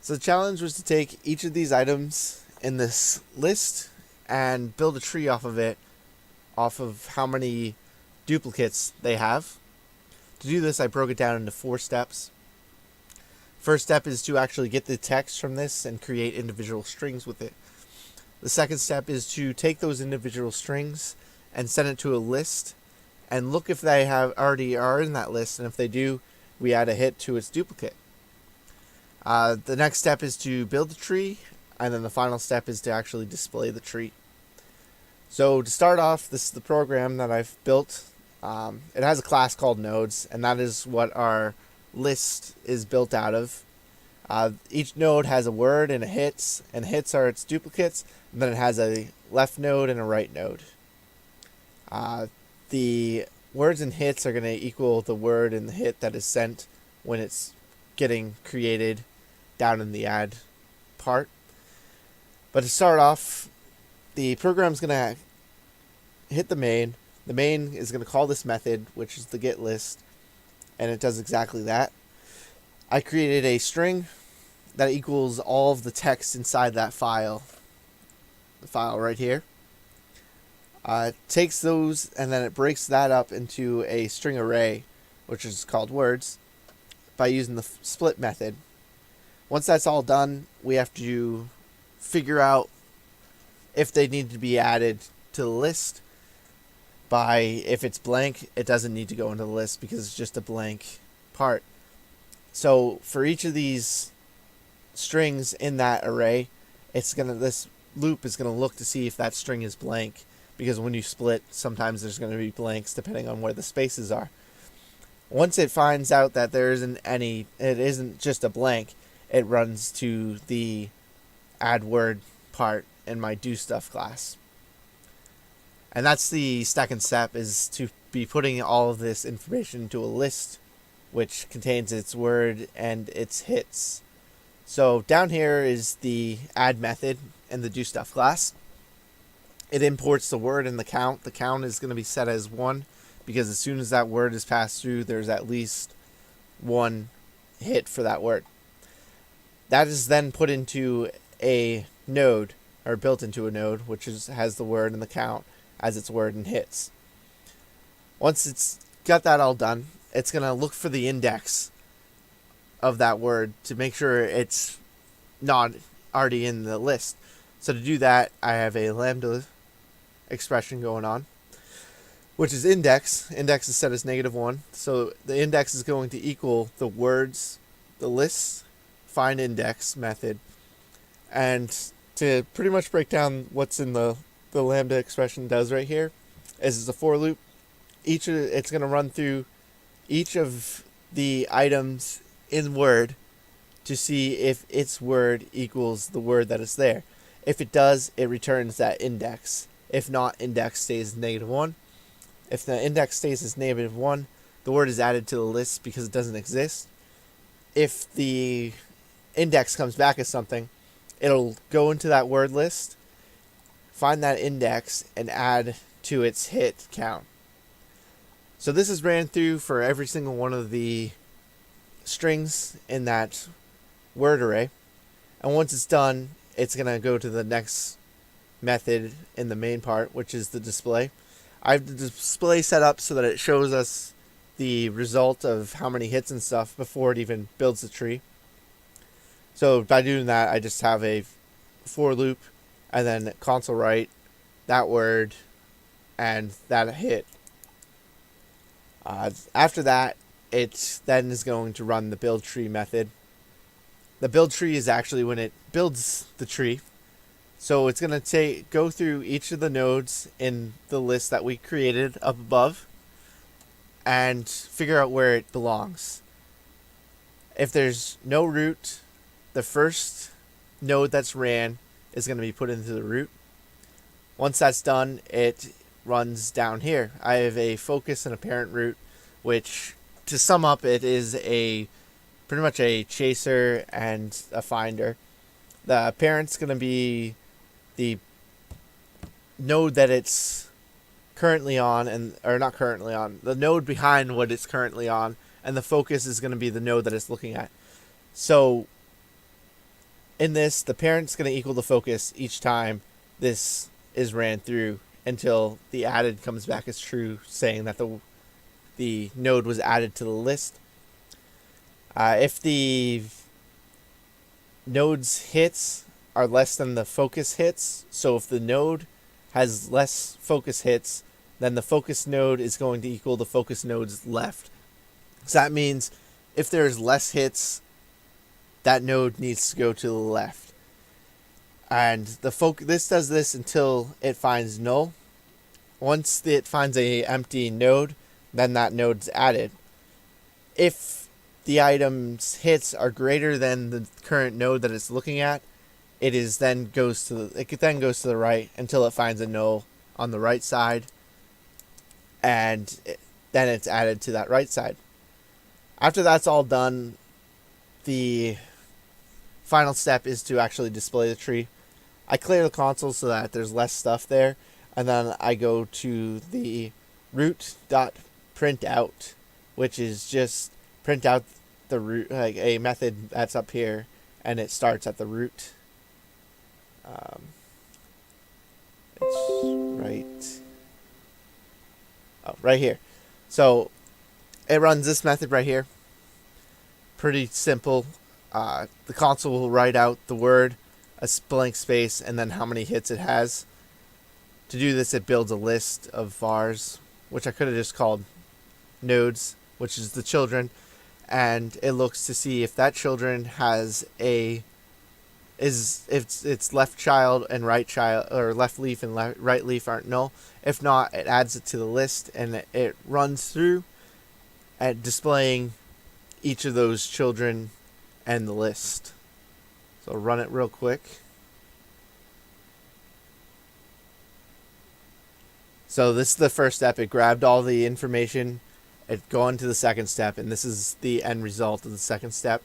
So the challenge was to take each of these items in this list and build a tree off of it, off of how many duplicates they have. To do this, I broke it down into 4 steps. First step is to actually get the text from this and create individual strings with it. The second step is to take those individual strings and send it to a list and look if they already are in that list, and if they do, we add a hit to its duplicate. The next step is to build the tree, and then the final step is to actually display the tree. So to start off, this is the program that I've built. It has a class called nodes, and that is what our list is built out of. Each node has a word and a hits, and hits are its duplicates, and then it has a left node and a right node. The words and hits are going to equal the word and the hit that is sent when it's getting created down in the add part. But to start off, the program's going to hit the main. The main is going to call this method, which is the get list, and it does exactly that. I created a string that equals all of the text inside that file. The file right here. It takes those and then it breaks that up into a string array, which is called words, by using the split method. Once that's all done, we have to figure out if they need to be added to the list. If it's blank, it doesn't need to go into the list because it's just a blank part. So for each of these strings in that array, this loop is gonna look to see if that string is blank, because when you split, sometimes there's going to be blanks depending on where the spaces are. Once it finds out that there isn't any, it isn't just a blank, it runs to the add word part in my do stuff class. And that's the second step, is to be putting all of this information into a list which contains its word and its hits. So down here is the add method in the do stuff class. It imports the word and the count. The count is going to be set as 1 because as soon as that word is passed through, there's at least 1 hit for that word. That is then put into a node, or built into a node, which has the word and the count as its word and hits. Once it's got that all done, it's going to look for the index of that word to make sure it's not already in the list. So to do that, I have a lambda expression going on, which is index. Index is set as -1. So the index is going to equal the words, the lists, find index method. And to pretty much break down what's in the lambda expression does right here, is a for loop. It's going to run through each of the items in word to see if its word equals the word that is there. If it does, it returns that index. If not, index stays -1. If the index stays as -1, the word is added to the list because it doesn't exist. If the index comes back as something, it'll go into that word list, find that index, and add to its hit count. So this is ran through for every single one of the strings in that word array. And once it's done, it's going to go to the next method in the main part, which is the display. I have the display set up so that it shows us the result of how many hits and stuff before it even builds the tree. So by doing that, I just have a for loop and then console write that word and that hit. After that, it then is going to run the build tree method. The build tree is actually when it builds the tree. So it's going to go through each of the nodes in the list that we created up above and figure out where it belongs. If there's no root, the first node that's ran is going to be put into the root. Once that's done, it runs down here. I have a focus and a parent root, which, to sum up, it is pretty much a chaser and a finder. The parent's going to be the node that it's currently on, the node behind what it's currently on, and the focus is going to be the node that it's looking at. So in this, the parent's going to equal the focus each time this is ran through until the added comes back as true, saying that the node was added to the list. If the node's hits are less than the focus hits, so if the node has less focus hits, then the focus node is going to equal the focus node's left. So that means if there's less hits, that node needs to go to the left. And this does this until it finds null. Once it finds a empty node, then that node's added. If the item's hits are greater than the current node that it's looking at, it then goes to the right until it finds a null on the right side, and then it's added to that right side. After that's all done, the final step is to actually display the tree. I clear the console so that there's less stuff there, and then I go to the root.printout, which is just print out the root, like a method that's up here, and it starts at the root. It's right here. So it runs this method right here. Pretty simple. The console will write out the word, a blank space, and then how many hits it has. To do this, it builds a list of vars, which I could have just called nodes, which is the children, and it looks to see if that children has if its left child and right child, or left leaf and right leaf aren't null. If not, it adds it to the list, and it runs through at displaying each of those children and the list. So run it real quick. So this is the first step. It grabbed all the information. It go on to the second step, and this is the end result of the second step.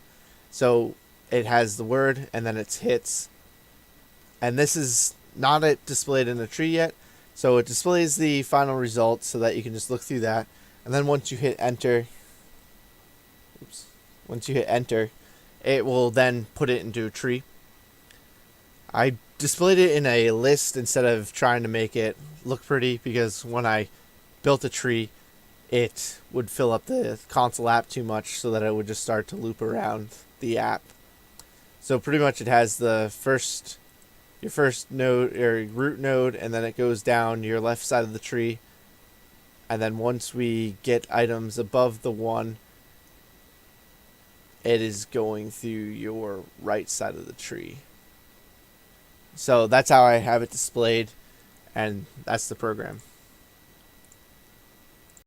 So it has the word and then its hits. And this is not displayed in the tree yet. So it displays the final result so that you can just look through that. And then once you hit enter, it will then put it into a tree. I displayed it in a list instead of trying to make it look pretty, because when I built a tree, it would fill up the console app too much, so that it would just start to loop around the app. So pretty much it has your first node, or root node, and then it goes down your left side of the tree. And then once we get items above the 1, it is going through your right side of the tree. So that's how I have it displayed, and that's the program.